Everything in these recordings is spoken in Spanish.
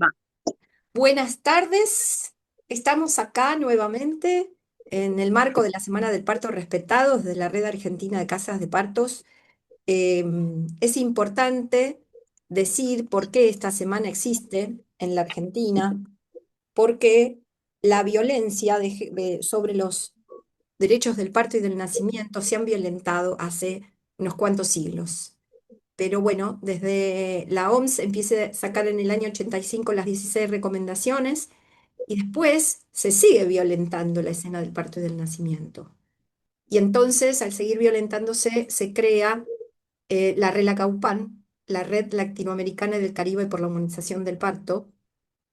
Va. Buenas tardes, estamos acá nuevamente en el marco de la Semana del Parto Respetado desde la Red Argentina de Casas de Partos. Es importante decir por qué esta semana existe en la Argentina, porque la violencia sobre los derechos del parto y del nacimiento se han violentado hace unos cuantos siglos. Pero bueno, desde la OMS empieza a sacar en el año 85 las 16 recomendaciones y después se sigue violentando la escena del parto y del nacimiento. Y entonces, al seguir violentándose, se crea la RELACAUPAN, la Red Latinoamericana del Caribe por la Humanización del Parto,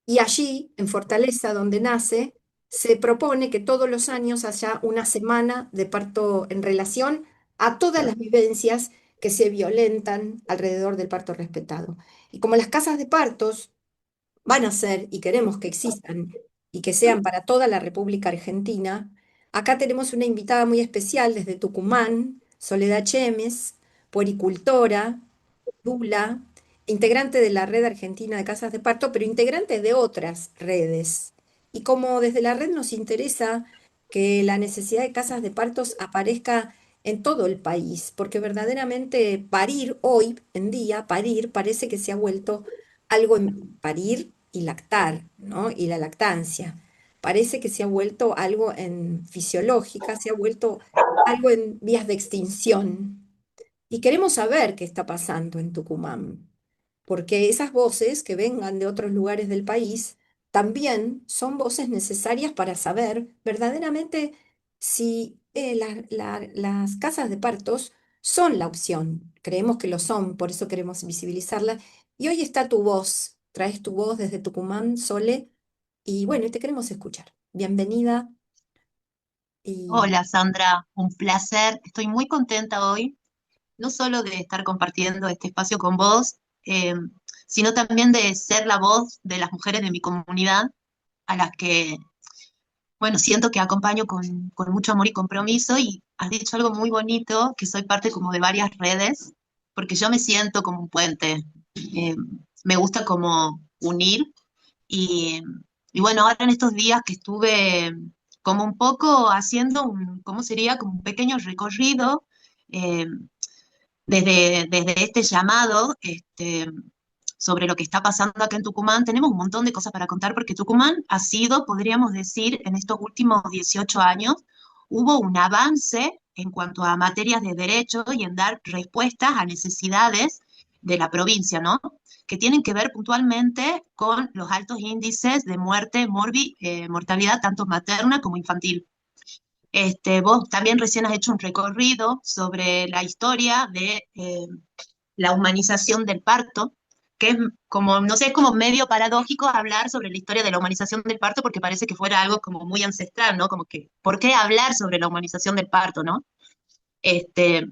y allí, en Fortaleza, donde nace, se propone que todos los años haya una semana de parto en relación a todas las vivencias que se violentan alrededor del parto respetado. Y como las casas de partos van a ser, y queremos que existan, y que sean para toda la República Argentina, acá tenemos una invitada muy especial desde Tucumán, Soledad Chemes, puericultora, Dula, integrante de la Red Argentina de Casas de Parto, pero integrante de otras redes. Y como desde la red nos interesa que la necesidad de casas de partos aparezca en todo el país, porque verdaderamente parir hoy en día, parir parece que se ha vuelto algo en parir y lactar, ¿no? Y la lactancia. Parece que se ha vuelto algo en fisiológica, se ha vuelto algo en vías de extinción. Y queremos saber qué está pasando en Tucumán, porque esas voces que vengan de otros lugares del país también son voces necesarias para saber verdaderamente si las casas de partos son la opción. Creemos que lo son, por eso queremos visibilizarlas. Y hoy está tu voz, traes tu voz desde Tucumán, Sole, y bueno, y te queremos escuchar. Bienvenida y Hola Sandra, un placer. Estoy muy contenta hoy, no solo de estar compartiendo este espacio con vos, eh, sino también de ser la voz de las mujeres de mi comunidad, a las que, bueno, siento que acompaño con mucho amor y compromiso. Y has dicho algo muy bonito, que soy parte como de varias redes, porque yo me siento como un puente. Eh, Me gusta como unir y, y bueno, ahora en estos días que estuve como un poco haciendo ¿cómo sería? Como un pequeño recorrido eh, desde este llamado sobre lo que está pasando acá en Tucumán. Tenemos un montón de cosas para contar porque Tucumán ha sido, podríamos decir, en estos últimos 18 años, hubo un avance en cuanto a materias de derecho y en dar respuestas a necesidades de la provincia, ¿no? Que tienen que ver puntualmente con los altos índices de muerte, mortalidad, tanto materna como infantil. Vos también recién has hecho un recorrido sobre la historia de la humanización del parto, que es como, no sé, es como medio paradójico hablar sobre la historia de la humanización del parto porque parece que fuera algo como muy ancestral, ¿no? Como que, ¿por qué hablar sobre la humanización del parto, ¿no? Este,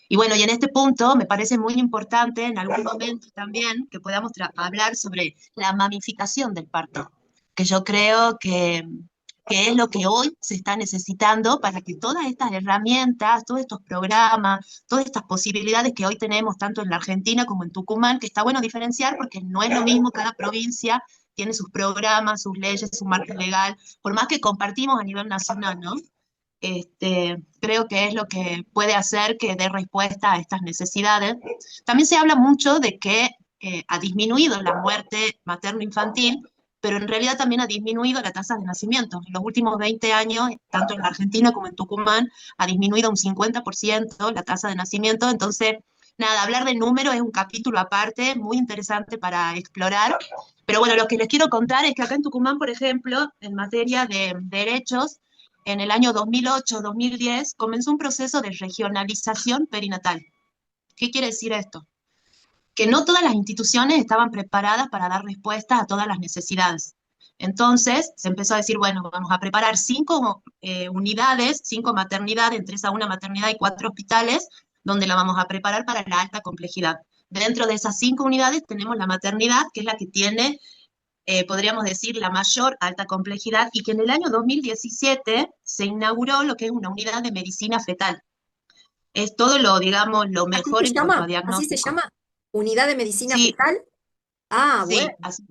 y bueno, y en este punto me parece muy importante en algún momento también que podamos hablar sobre la mamificación del parto, que yo creo que es lo que hoy se está necesitando para que todas estas herramientas, todos estos programas, todas estas posibilidades que hoy tenemos tanto en la Argentina como en Tucumán, que está bueno diferenciar porque no es lo mismo, cada provincia tiene sus programas, sus leyes, su marco legal, por más que compartimos a nivel nacional, ¿no? Creo que es lo que puede hacer que dé respuesta a estas necesidades. También se habla mucho de que ha disminuido la muerte materno-infantil, pero en realidad también ha disminuido la tasa de nacimiento. En los últimos 20 años, tanto en la Argentina como en Tucumán, ha disminuido un 50% la tasa de nacimiento. Entonces, nada, hablar de números es un capítulo aparte, muy interesante para explorar. Pero bueno, lo que les quiero contar es que acá en Tucumán, por ejemplo, en materia de derechos, en el año 2008-2010 comenzó un proceso de regionalización perinatal. ¿Qué quiere decir esto? Que no todas las instituciones estaban preparadas para dar respuesta a todas las necesidades. Entonces se empezó a decir, bueno, vamos a preparar 5 unidades, 5 maternidades, entre esa una maternidad y 4 hospitales, donde la vamos a preparar para la alta complejidad. Dentro de esas 5 unidades tenemos la maternidad, que es la que tiene, podríamos decir, la mayor alta complejidad, y que en el año 2017 se inauguró lo que es una unidad de medicina fetal. Es todo lo, digamos, lo mejor en cuanto a así se diagnóstico. llama, Unidad de Medicina Sí, Fetal. Ah, bueno. sí, así.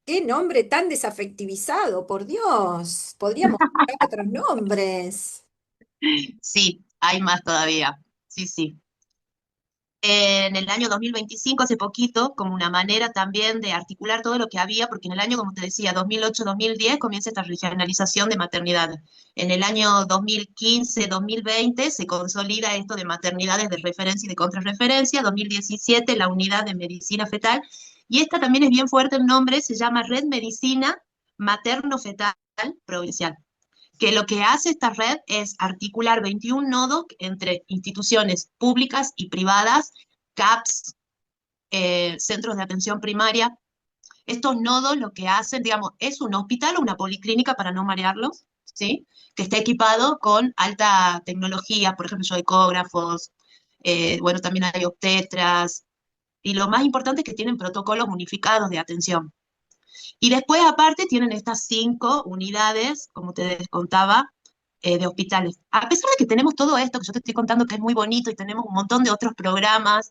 qué nombre tan desafectivizado, por Dios. Podríamos buscar otros nombres. Sí, hay más todavía. Sí, sí. En el año 2025, hace poquito, como una manera también de articular todo lo que había, porque en el año, como te decía, 2008-2010 comienza esta regionalización de maternidad. En el año 2015-2020 se consolida esto de maternidades de referencia y de contrarreferencia, 2017 la unidad de medicina fetal, y esta también es bien fuerte el nombre, se llama Red Medicina Materno-Fetal Provincial, que lo que hace esta red es articular 21 nodos entre instituciones públicas y privadas, CAPS, centros de atención primaria. Estos nodos lo que hacen, digamos, es un hospital o una policlínica para no marearlos, ¿sí? Que está equipado con alta tecnología, por ejemplo, ecógrafos, bueno, también hay obstetras, y lo más importante es que tienen protocolos unificados de atención. Y después, aparte, tienen estas 5 unidades, como te contaba, de hospitales. A pesar de que tenemos todo esto que yo te estoy contando que es muy bonito y tenemos un montón de otros programas,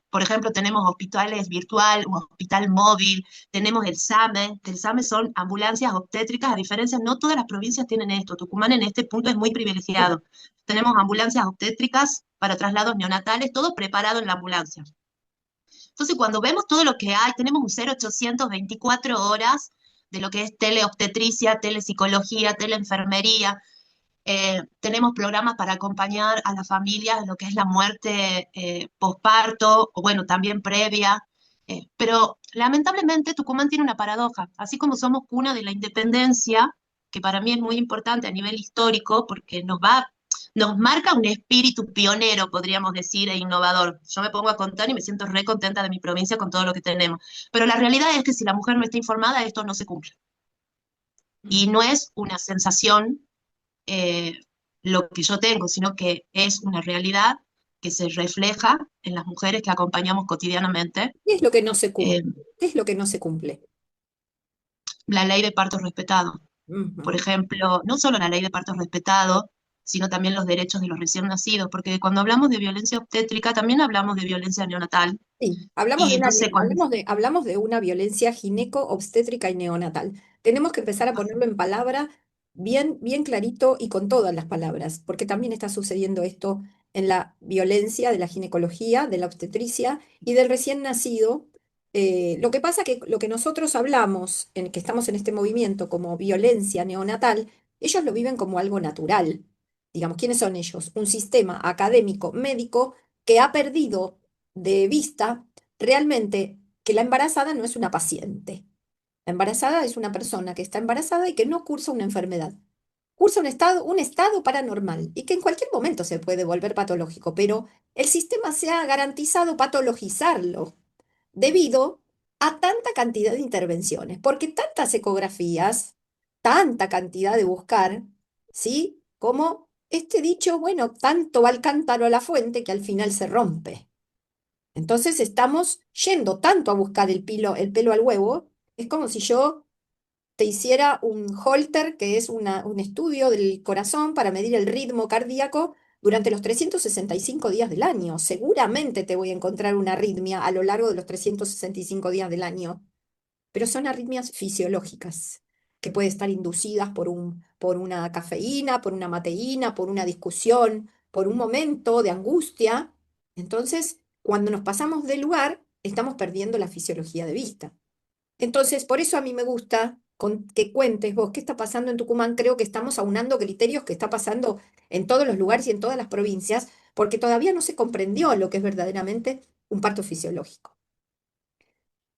por ejemplo, tenemos hospitales virtual, un hospital móvil, tenemos el SAME, que el SAME son ambulancias obstétricas, a diferencia, no todas las provincias tienen esto, Tucumán en este punto es muy privilegiado. Tenemos ambulancias obstétricas para traslados neonatales, todo preparado en la ambulancia. Entonces, cuando vemos todo lo que hay, tenemos un 0800 24 horas de lo que es teleobstetricia, telepsicología, teleenfermería. Tenemos programas para acompañar a las familias en lo que es la muerte posparto, o bueno, también previa. Pero lamentablemente Tucumán tiene una paradoja. Así como somos cuna de la independencia, que para mí es muy importante a nivel histórico, porque nos marca un espíritu pionero, podríamos decir, e innovador. Yo me pongo a contar y me siento re contenta de mi provincia con todo lo que tenemos. Pero la realidad es que si la mujer no está informada, esto no se cumple. Y no es una sensación eh, lo que yo tengo, sino que es una realidad que se refleja en las mujeres que acompañamos cotidianamente. ¿Qué es lo que no se Eh, cumple? ¿Qué es lo que no se cumple? la ley de parto respetado, por Ujú. ejemplo, no solo la ley de parto respetado, sino también los derechos de los recién nacidos, porque cuando hablamos de violencia obstétrica también hablamos de violencia neonatal. Sí, hablamos Y de una, entonces, cuando, hablamos de una violencia gineco, obstétrica y neonatal. Tenemos que empezar a ponerlo en palabra bien, bien clarito y con todas las palabras, porque también está sucediendo esto en la violencia de la ginecología, de la obstetricia y del recién nacido. Lo que pasa que lo que nosotros hablamos, en que estamos en este movimiento como violencia neonatal, ellos lo viven como algo natural. Digamos, ¿quiénes son ellos? Un sistema académico médico que ha perdido de vista realmente que la embarazada no es una paciente. La embarazada es una persona que está embarazada y que no cursa una enfermedad. Cursa un estado paranormal y que en cualquier momento se puede volver patológico, pero el sistema se ha garantizado patologizarlo debido a tanta cantidad de intervenciones, porque tantas ecografías, tanta cantidad de buscar, ¿sí? Como este dicho, bueno, tanto va el cántaro a la fuente que al final se rompe. Entonces estamos yendo tanto a buscar el pelo al huevo, es como si yo te hiciera un Holter, que es un estudio del corazón para medir el ritmo cardíaco durante los 365 días del año. Seguramente te voy a encontrar una arritmia a lo largo de los 365 días del año, pero son arritmias fisiológicas que pueden estar inducidas por una cafeína, por una mateína, por una discusión, por un momento de angustia. Entonces, cuando nos pasamos de lugar, estamos perdiendo la fisiología de vista. Entonces, por eso a mí me gusta que cuentes vos qué está pasando en Tucumán. Creo que estamos aunando criterios que está pasando en todos los lugares y en todas las provincias, porque todavía no se comprendió lo que es verdaderamente un parto fisiológico.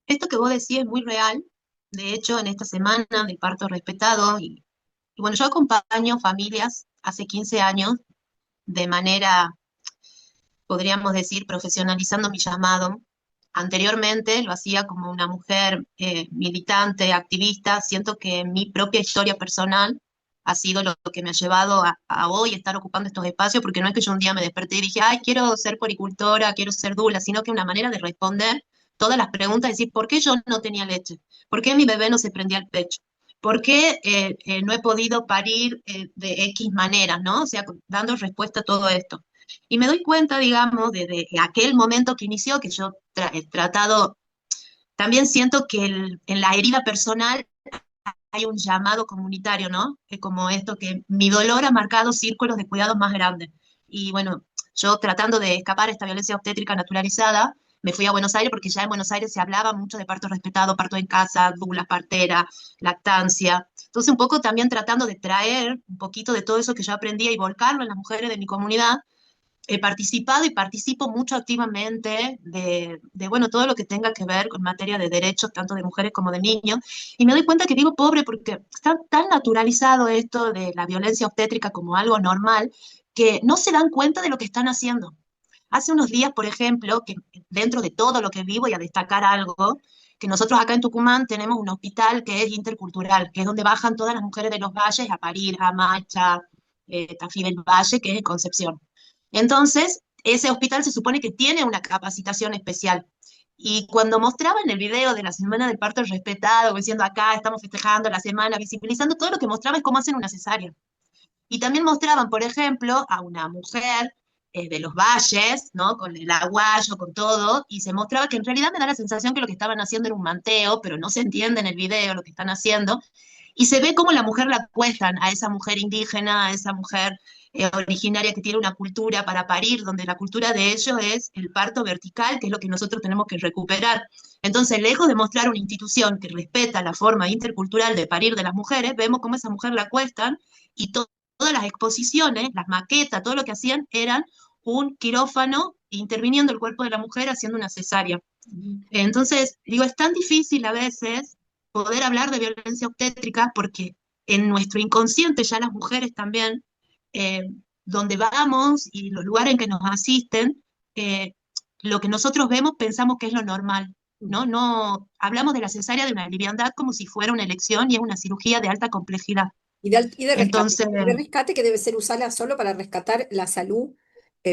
esto que vos decís es muy real. De hecho, en esta semana del parto respetado, y bueno, yo acompaño familias hace 15 años de manera, podríamos decir, profesionalizando mi llamado. Anteriormente lo hacía como una mujer militante, activista. Siento que mi propia historia personal ha sido lo que me ha llevado a hoy estar ocupando estos espacios, porque no es que yo un día me desperté y dije, ay, quiero ser poricultora, quiero ser dula, sino que una manera de responder todas las preguntas, es decir, ¿por qué yo no tenía leche? ¿Por qué mi bebé no se prendía al pecho? ¿Por qué no he podido parir de X maneras, ¿no? O sea, dando respuesta a todo esto. Y me doy cuenta, digamos, desde aquel momento que inició, que yo he tratado también siento que en la herida personal hay un llamado comunitario, ¿no? Es como esto que mi dolor ha marcado círculos de cuidados más grandes. Y bueno, yo tratando de escapar a esta violencia obstétrica naturalizada, me fui a Buenos Aires porque ya en Buenos Aires se hablaba mucho de parto respetado, parto en casa, doula partera, lactancia. Entonces, un poco también tratando de traer un poquito de todo eso que yo aprendía y volcarlo en las mujeres de mi comunidad, he participado y participo mucho activamente bueno, todo lo que tenga que ver con materia de derechos, tanto de mujeres como de niños. Y me doy cuenta que vivo pobre porque está tan naturalizado esto de la violencia obstétrica como algo normal que no se dan cuenta de lo que están haciendo. Hace unos días, por ejemplo, que dentro de todo lo que vivo y a destacar algo, que nosotros acá en Tucumán tenemos un hospital que es intercultural, que es donde bajan todas las mujeres de los valles a parir, a Macha, Tafí del Valle, que es en Concepción. Entonces, ese hospital se supone que tiene una capacitación especial. Y cuando mostraba en el video de la Semana del Parto Respetado, diciendo acá estamos festejando la semana, visibilizando todo lo que mostraba es cómo hacen una cesárea. Y también mostraban, por ejemplo, a una mujer de los valles, ¿no? Con el aguayo, con todo, y se mostraba que en realidad me da la sensación que lo que estaban haciendo era un manteo, pero no se entiende en el video lo que están haciendo, y se ve cómo la mujer la acuestan a esa mujer indígena, a esa mujer originaria que tiene una cultura para parir, donde la cultura de ellos es el parto vertical, que es lo que nosotros tenemos que recuperar. Entonces, lejos de mostrar una institución que respeta la forma intercultural de parir de las mujeres, vemos cómo esa mujer la acuestan y todas las exposiciones, las maquetas, todo lo que hacían eran un quirófano interviniendo el cuerpo de la mujer haciendo una cesárea. Entonces, digo, es tan difícil a veces poder hablar de violencia obstétrica porque en nuestro inconsciente ya las mujeres también, eh, donde vamos y los lugares en que nos asisten, eh, lo que nosotros vemos pensamos que es lo normal, ¿no? No hablamos de la cesárea de una liviandad como si fuera una elección y es una cirugía de alta complejidad. Y de rescate. Entonces, Y de rescate que debe ser usada solo para rescatar la salud,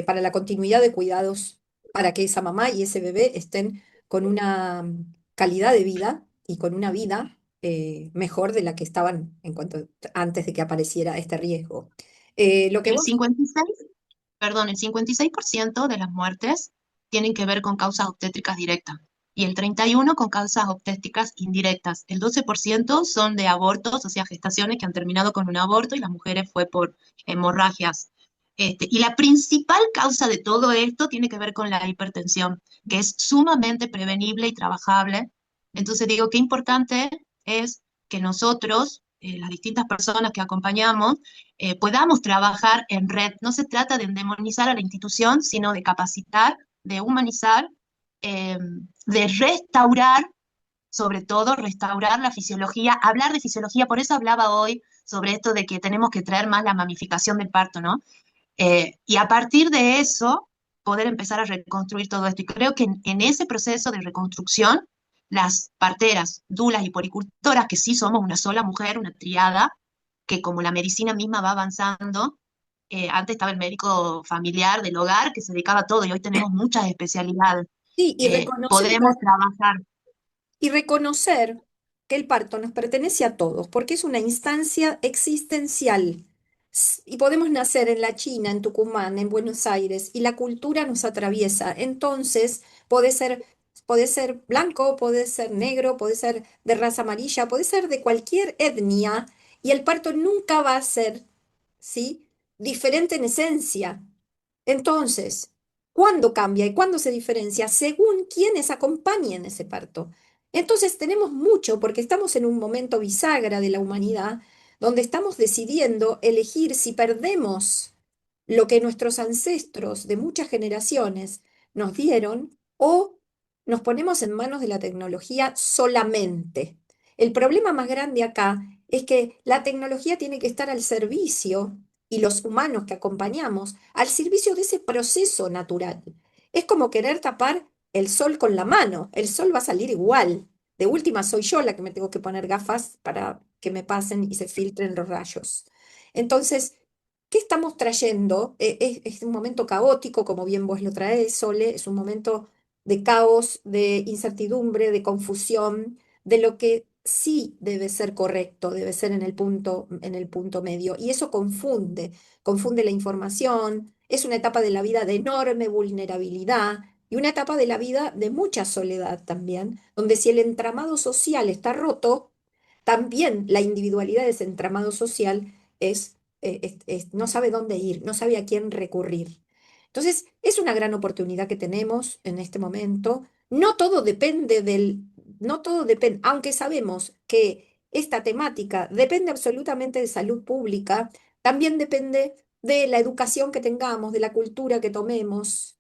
para la continuidad de cuidados, para que esa mamá y ese bebé estén con una calidad de vida y con una vida mejor de la que estaban antes de que apareciera este riesgo. Lo que el vos 56 perdón, el 56% de las muertes tienen que ver con causas obstétricas directas y el 31% con causas obstétricas indirectas. El 12% son de abortos, o sea, gestaciones que han terminado con un aborto y las mujeres fue por hemorragias. Y la principal causa de todo esto tiene que ver con la hipertensión, que es sumamente prevenible y trabajable. Entonces digo, qué importante es que nosotros, las distintas personas que acompañamos, podamos trabajar en red. No se trata de endemonizar a la institución, sino de capacitar, de humanizar, eh, de restaurar, sobre todo restaurar la fisiología, hablar de fisiología. Por eso hablaba hoy sobre esto de que tenemos que traer más la mamificación del parto, ¿no? Y a partir de eso, poder empezar a reconstruir todo esto. Y creo que en ese proceso de reconstrucción, las parteras, dulas y poricultoras, que sí somos una sola mujer, una triada, que como la medicina misma va avanzando, antes estaba el médico familiar del hogar que se dedicaba a todo y hoy tenemos muchas especialidades. sí, y reconocer Podemos trabajar. y reconocer que el parto nos pertenece a todos, porque es una instancia existencial. Y podemos nacer en la China, en Tucumán, en Buenos Aires, y la cultura nos atraviesa. Entonces, puede ser blanco, puede ser negro, puede ser de raza amarilla, puede ser de cualquier etnia, y el parto nunca va a ser, ¿sí?, diferente en esencia. Entonces, ¿cuándo cambia y cuándo se diferencia? Según quienes acompañen ese parto. Entonces tenemos mucho porque estamos en un momento bisagra de la humanidad donde estamos decidiendo elegir si perdemos lo que nuestros ancestros de muchas generaciones nos dieron o nos ponemos en manos de la tecnología solamente. El problema más grande acá es que la tecnología tiene que estar al servicio y los humanos que acompañamos al servicio de ese proceso natural. Es como querer tapar el sol con la mano. El sol va a salir igual. De última, soy yo la que me tengo que poner gafas para que me pasen y se filtren los rayos. Entonces, ¿qué estamos trayendo? Es un momento caótico, como bien vos lo traes, Sole, es un momento de caos, de incertidumbre, de confusión, de lo que sí debe ser correcto, debe ser en el punto medio. Y eso confunde la información, es una etapa de la vida de enorme vulnerabilidad, y una etapa de la vida de mucha soledad también, donde si el entramado social está roto, también la individualidad de ese entramado social no sabe dónde ir, no sabe a quién recurrir. Entonces, es una gran oportunidad que tenemos en este momento. No todo depende, aunque sabemos que esta temática depende absolutamente de salud pública, también depende de la educación que tengamos, de la cultura que tomemos.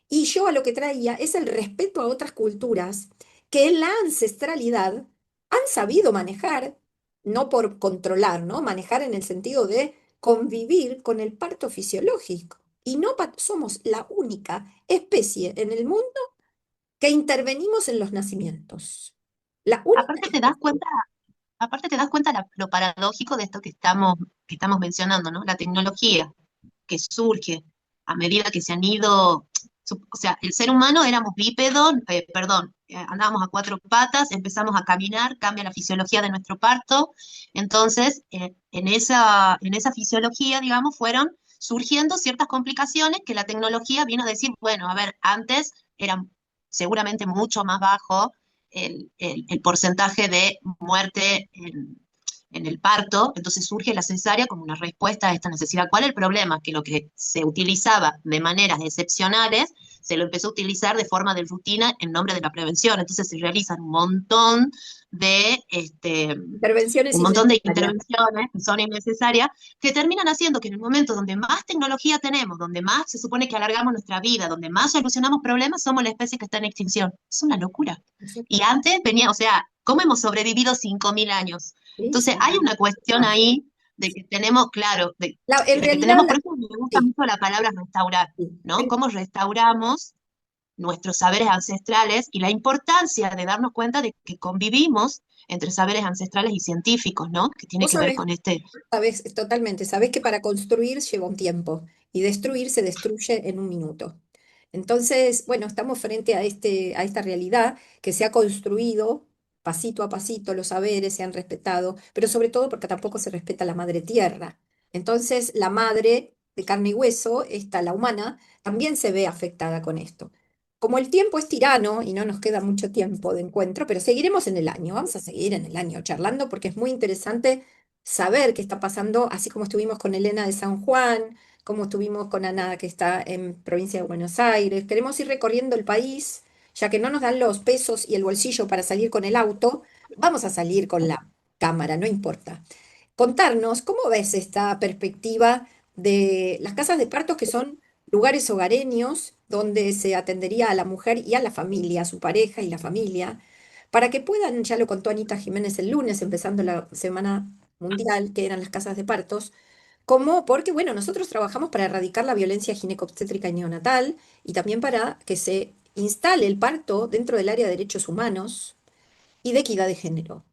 Y yo a lo que traía es el respeto a otras culturas que en la ancestralidad han sabido manejar, no por controlar, ¿no? Manejar en el sentido de convivir con el parto fisiológico. Y no somos la única especie en el mundo que intervenimos en los nacimientos. La única Aparte te das especie. cuenta, aparte te das cuenta lo paradójico de esto que estamos mencionando, ¿no? La tecnología que surge a medida que se han ido, o sea, el ser humano éramos bípedos, perdón, andábamos a cuatro patas, empezamos a caminar, cambia la fisiología de nuestro parto, entonces en esa fisiología, digamos, fueron surgiendo ciertas complicaciones que la tecnología vino a decir, bueno, a ver, antes eran seguramente mucho más bajo el porcentaje de muerte en el parto, entonces surge la cesárea como una respuesta a esta necesidad. ¿Cuál es el problema? Que lo que se utilizaba de maneras excepcionales se lo empezó a utilizar de forma de rutina en nombre de la prevención. Entonces se realizan Intervenciones un montón de innecesarias. intervenciones que son innecesarias, que terminan haciendo que en el momento donde más tecnología tenemos, donde más se supone que alargamos nuestra vida, donde más solucionamos problemas, somos la especie que está en extinción. Es una locura. Y Exacto. antes venía, o sea, ¿cómo hemos sobrevivido 5.000 años? Sí, Entonces sí. hay una cuestión ahí de que tenemos, claro, En de que realidad, tenemos, por eso me gusta sí, mucho la palabra restaurar, sí. ¿no? ¿Cómo restauramos nuestros saberes ancestrales y la importancia de darnos cuenta de que convivimos entre saberes ancestrales y científicos, ¿no? Que tiene Vos que ver sabés, con este, sabés totalmente, sabés que para construir lleva un tiempo y destruir se destruye en un minuto. Entonces, bueno, estamos frente a esta realidad que se ha construido pasito a pasito, los saberes se han respetado, pero sobre todo porque tampoco se respeta la madre tierra. Entonces, la madre de carne y hueso, esta, la humana, también se ve afectada con esto. Como el tiempo es tirano y no nos queda mucho tiempo de encuentro, pero seguiremos en el año, vamos a seguir en el año charlando porque es muy interesante saber qué está pasando, así como estuvimos con Elena de San Juan, como estuvimos con Ana que está en provincia de Buenos Aires. Queremos ir recorriendo el país, ya que no nos dan los pesos y el bolsillo para salir con el auto, vamos a salir con la cámara, no importa. Contarnos, ¿cómo ves esta perspectiva de las casas de partos que son lugares hogareños donde se atendería a la mujer y a la familia, a su pareja y la familia, para que puedan, ya lo contó Anita Jiménez el lunes, empezando la Semana Mundial, que eran las casas de partos, como porque, bueno, nosotros trabajamos para erradicar la violencia ginecobstétrica y neonatal y también para que se instale el parto dentro del área de derechos humanos y de equidad de género.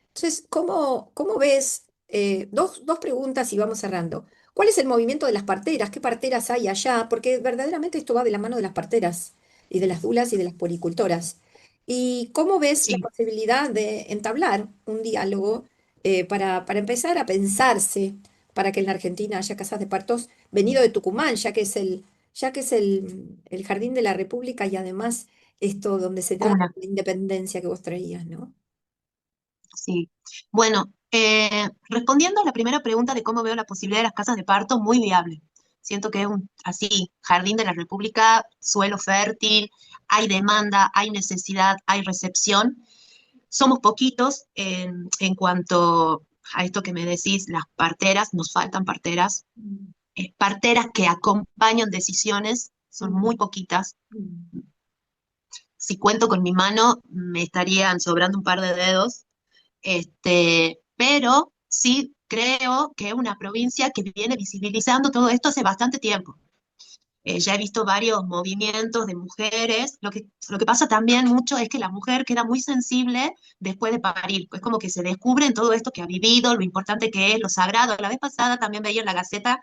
Entonces, ¿cómo ves? Dos preguntas y vamos cerrando. ¿Cuál es el movimiento de las parteras? ¿Qué parteras hay allá? Porque verdaderamente esto va de la mano de las parteras y de las dulas y de las puericultoras. ¿Y cómo ves la sí, posibilidad de entablar un diálogo para empezar a pensarse para que en la Argentina haya casas de partos venido de Tucumán, ya que es el Jardín de la República y además esto donde se trata una, de la independencia que vos traías, ¿no? sí. Bueno, respondiendo a la primera pregunta de cómo veo la posibilidad de las casas de parto, muy viable. Siento que es un, así, jardín de la República, suelo fértil, hay demanda, hay necesidad, hay recepción. Somos poquitos en cuanto a esto que me decís, las parteras, nos faltan parteras. Mm, Parteras que acompañan decisiones, son mm, muy poquitas. mm. Si cuento con mi mano, me estarían sobrando un par de dedos. Pero sí creo que es una provincia que viene visibilizando todo esto hace bastante tiempo. Ya he visto varios movimientos de mujeres. Lo que pasa también mucho es que la mujer queda muy sensible después de parir. Es como que se descubre en todo esto que ha vivido, lo importante que es, lo sagrado. La vez pasada también veía en la Gaceta,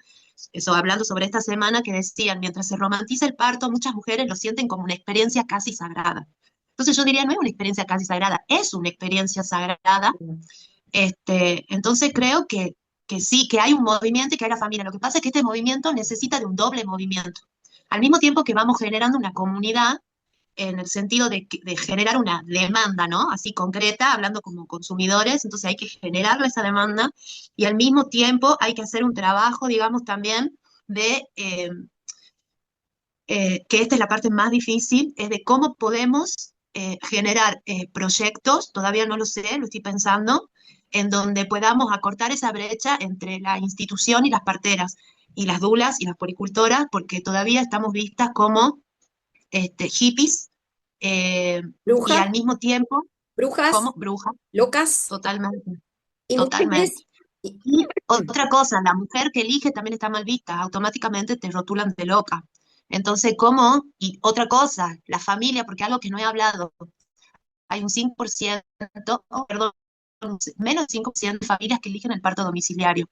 eso, hablando sobre esta semana, que decían, mientras se romantiza el parto, muchas mujeres lo sienten como una experiencia casi sagrada. Entonces yo diría, no es una experiencia casi sagrada, es una experiencia sagrada. Entonces creo que sí, que hay un movimiento y que hay la familia. Lo que pasa es que este movimiento necesita de un doble movimiento. Al mismo tiempo que vamos generando una comunidad, en el sentido de generar una demanda, ¿no? Así concreta, hablando como consumidores, entonces hay que generar esa demanda y al mismo tiempo hay que hacer un trabajo, digamos, también de, que esta es la parte más difícil, es de cómo podemos generar proyectos, todavía no lo sé, lo estoy pensando, en donde podamos acortar esa brecha entre la institución y las parteras, y las dulas y las poricultoras, porque todavía estamos vistas como hippies y Brujas, al mismo tiempo brujas, como brujas, locas totalmente, y totalmente. mujeres. y- Y otra cosa, la mujer que elige también está mal vista, automáticamente te rotulan de loca. Entonces, ¿cómo? Y otra cosa, la familia, porque algo que no he hablado, hay un 5%, oh, perdón, menos de 5% de familias que eligen el parto domiciliario,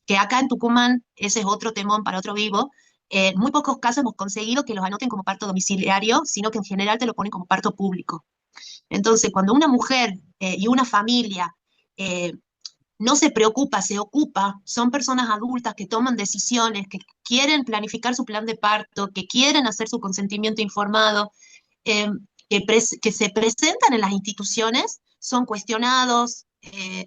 que acá en Tucumán, ese es otro temón para otro vivo, en muy pocos casos hemos conseguido que los anoten como parto domiciliario, sino que en general te lo ponen como parto público. Entonces, cuando una mujer y una familia no se preocupa, se ocupa, son personas adultas que toman decisiones, que quieren planificar su plan de parto, que quieren hacer su consentimiento informado, eh, que se presentan en las instituciones, son cuestionados,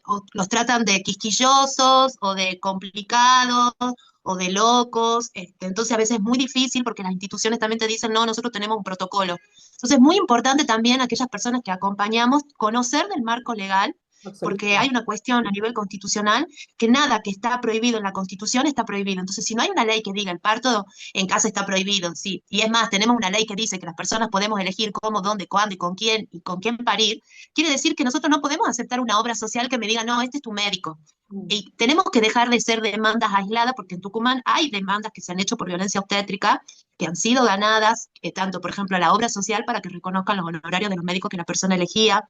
o los tratan de quisquillosos o de complicados o de locos. Entonces a veces es muy difícil porque las instituciones también te dicen, no, nosotros tenemos un protocolo. Entonces es muy importante también aquellas personas que acompañamos conocer del marco legal, porque hay Absolutamente. una cuestión a nivel constitucional que nada que está prohibido en la Constitución está prohibido. Entonces, si no hay una ley que diga el parto en casa está prohibido, sí. Y es más, tenemos una ley que dice que las personas podemos elegir cómo, dónde, cuándo y con quién parir. Quiere decir que nosotros no podemos aceptar una obra social que me diga, no, este es tu médico. Mm. Y tenemos que dejar de ser demandas aisladas, porque en Tucumán hay demandas que se han hecho por violencia obstétrica, que han sido ganadas, tanto, por ejemplo, a la obra social para que reconozcan los honorarios de los médicos que la persona elegía.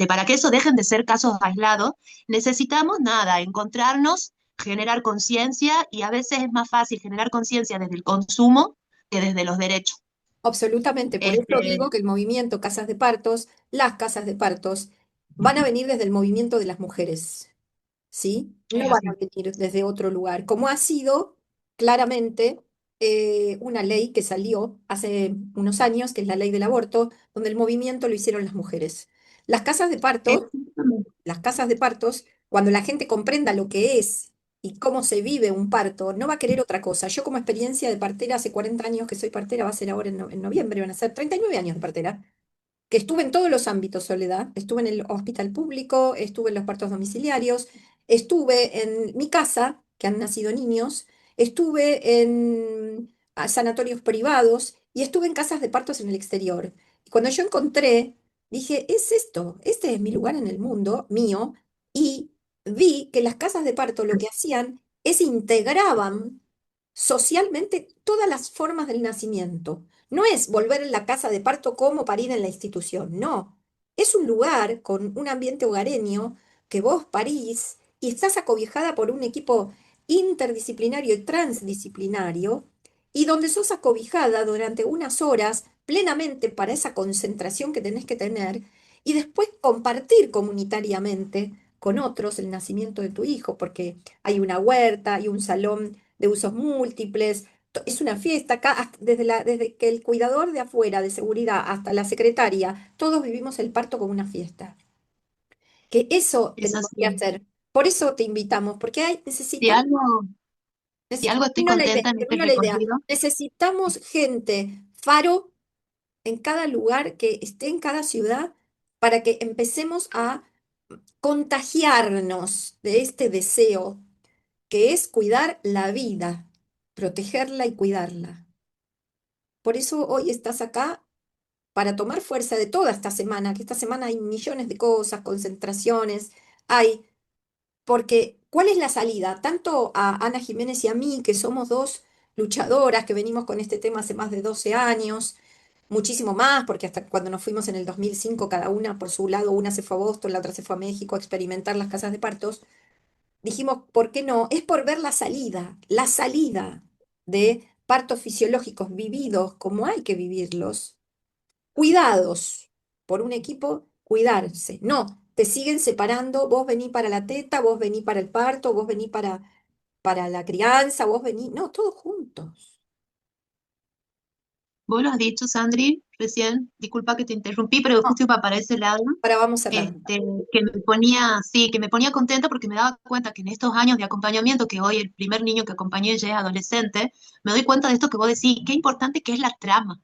Para que eso dejen de ser casos aislados, necesitamos nada, encontrarnos, generar conciencia y a veces es más fácil generar conciencia desde el consumo que desde los derechos. Absolutamente. Por eso Este, digo que el movimiento Casas de Partos, las casas de partos, van a venir desde el movimiento de las mujeres. ¿Sí? es No van a así. venir desde otro lugar, como ha sido claramente una ley que salió hace unos años, que es la ley del aborto, donde el movimiento lo hicieron las mujeres. Las casas de partos, Exactamente. las casas de partos, cuando la gente comprenda lo que es y cómo se vive un parto, no va a querer otra cosa. Yo como experiencia de partera, hace 40 años que soy partera, va a ser ahora en noviembre, van a ser 39 años de partera que estuve en todos los ámbitos, Soledad. Estuve en el hospital público, estuve en los partos domiciliarios, estuve en mi casa, que han nacido niños, estuve en sanatorios privados y estuve en casas de partos en el exterior. Y cuando yo encontré, dije, es esto, este es mi lugar en el mundo, mío, y vi que las casas de parto lo que hacían es integraban socialmente todas las formas del nacimiento. No es volver en la casa de parto como parir en la institución, no. Es un lugar con un ambiente hogareño que vos parís y estás acobijada por un equipo interdisciplinario y transdisciplinario y donde sos acobijada durante unas horas plenamente para esa concentración que tenés que tener y después compartir comunitariamente con otros el nacimiento de tu hijo, porque hay una huerta y un salón de usos múltiples, es una fiesta acá, desde que el cuidador de afuera, de seguridad, hasta la secretaria, todos vivimos el parto como una fiesta. Que eso Es tenemos que así. hacer. Por eso te invitamos, porque Si necesitamos, algo, si algo estoy termino la idea, contenta en este termino la idea. recorrido, Necesitamos gente, faro, en cada lugar, que esté en cada ciudad, para que empecemos a contagiarnos de este deseo, que es cuidar la vida, protegerla y cuidarla. Por eso hoy estás acá para tomar fuerza de toda esta semana, que esta semana hay millones de cosas, concentraciones, hay, porque ¿cuál es la salida? Tanto a Ana Jiménez y a mí, que somos dos luchadoras, que venimos con este tema hace más de 12 años, muchísimo más, porque hasta cuando nos fuimos en el 2005, cada una por su lado, una se fue a Boston, la otra se fue a México a experimentar las casas de partos, dijimos, ¿por qué no? Es por ver la salida de partos fisiológicos vividos como hay que vivirlos, cuidados por un equipo, cuidarse. No, te siguen separando, vos vení para la teta, vos vení para el parto, vos vení para la crianza, vos vení, no, todos juntos. Vos lo has dicho, Sandri, recién, disculpa que te interrumpí, pero No, justo iba para ese lado, ahora vamos cerrando. este, que me ponía, sí, que me ponía contenta porque me daba cuenta que en estos años de acompañamiento, que hoy el primer niño que acompañé ya es adolescente, me doy cuenta de esto que vos decís, qué importante que es la trama,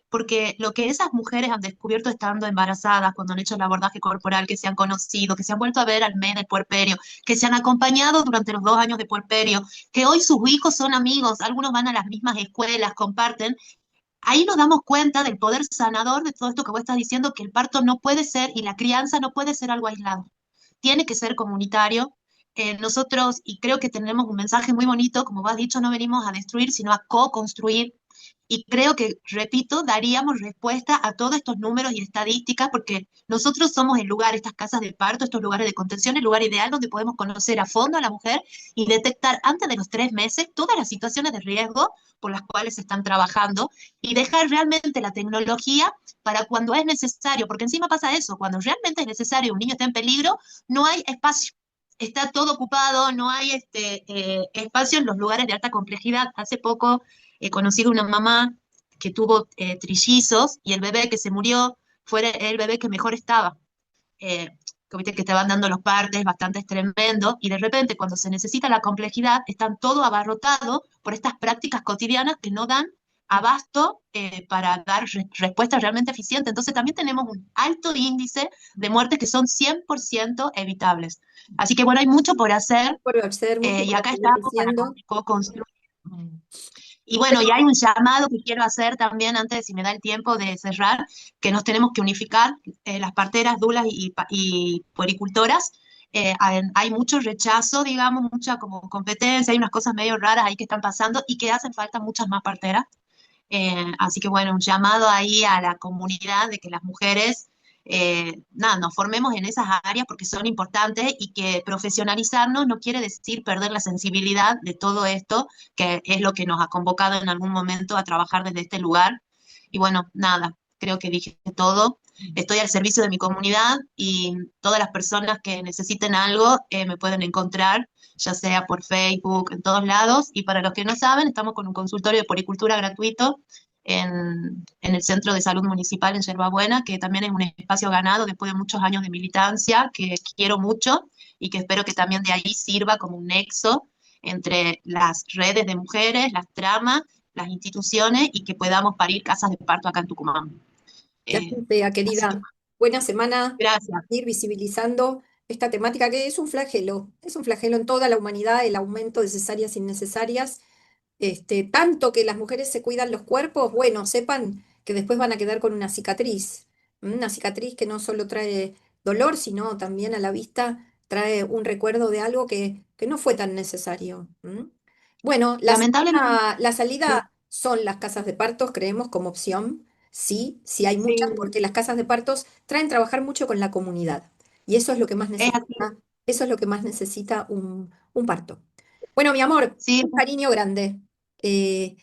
porque lo que esas mujeres han descubierto estando embarazadas, cuando han hecho el abordaje corporal, que se han conocido, que se han vuelto a ver al mes del puerperio, que se han acompañado durante los 2 años de puerperio, que hoy sus hijos son amigos, algunos van a las mismas escuelas, comparten, ahí nos damos cuenta del poder sanador de todo esto que vos estás diciendo, que el parto no puede ser y la crianza no puede ser algo aislado, tiene que ser comunitario. Nosotros, y creo que tenemos un mensaje muy bonito, como vos has dicho, no venimos a destruir, sino a co-construir. Y creo que, repito, daríamos respuesta a todos estos números y estadísticas, porque nosotros somos el lugar, estas casas de parto, estos lugares de contención, el lugar ideal donde podemos conocer a fondo a la mujer y detectar antes de los 3 meses todas las situaciones de riesgo por las cuales se están trabajando y dejar realmente la tecnología para cuando es necesario, porque encima pasa eso, cuando realmente es necesario, un niño está en peligro, no hay espacio. Está todo ocupado, no hay espacio en los lugares de alta complejidad. Hace poco he conocido una mamá que tuvo trillizos y el bebé que se murió fue el bebé que mejor estaba. Eh, que viste que te van dando los partes, bastante tremendo, y de repente cuando se necesita la complejidad, están todo abarrotado por estas prácticas cotidianas que no dan abasto para dar respuestas realmente eficientes. Entonces también tenemos un alto índice de muertes que son 100% evitables. Así que bueno, hay mucho por hacer Por hacer mucho y para acá seguir estamos para diciendo. construir. Mm. Y bueno, y hay un llamado que quiero hacer también antes, de si me da el tiempo de cerrar, que nos tenemos que unificar, las parteras, dulas y puericultoras. Hay mucho rechazo, digamos, mucha como competencia, hay unas cosas medio raras ahí que están pasando y que hacen falta muchas más parteras. Así que bueno, un llamado ahí a la comunidad de que las mujeres, nada, nos formemos en esas áreas porque son importantes y que profesionalizarnos no quiere decir perder la sensibilidad de todo esto, que es lo que nos ha convocado en algún momento a trabajar desde este lugar. Y bueno, nada, creo que dije todo. Estoy al servicio de mi comunidad y todas las personas que necesiten algo me pueden encontrar, ya sea por Facebook, en todos lados. Y para los que no saben, estamos con un consultorio de poricultura gratuito en el Centro de Salud Municipal en Yerbabuena, que también es un espacio ganado después de muchos años de militancia, que quiero mucho y que espero que también de ahí sirva como un nexo entre las redes de mujeres, las tramas, las instituciones y que podamos parir casas de parto acá en Tucumán. Que así Eh, sea, Así que querida. Buena semana, gracias. ir visibilizando esta temática que es un flagelo en toda la humanidad, el aumento de cesáreas innecesarias. Tanto que las mujeres se cuidan los cuerpos, bueno, sepan que después van a quedar con una cicatriz que no solo trae dolor, sino también a la vista trae un recuerdo de algo que no fue tan necesario. Bueno, Lamentablemente, la sí, salida son las casas de partos, creemos, como opción. Sí, sí hay sí, muchas, porque las casas de partos traen trabajar mucho con la comunidad. Y eso es lo que más es así. necesita, eso es lo que más necesita un parto. Bueno, mi amor, Sí, un cariño grande.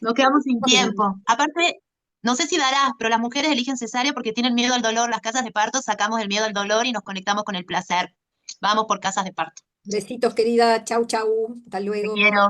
nos quedamos sin Nos vemos. tiempo. Aparte, no sé si darás, pero las mujeres eligen cesárea porque tienen miedo al dolor. Las casas de parto sacamos el miedo al dolor y nos conectamos con el placer. Vamos por casas de parto. Besitos, querida. Chau, chau. Hasta Te luego. quiero.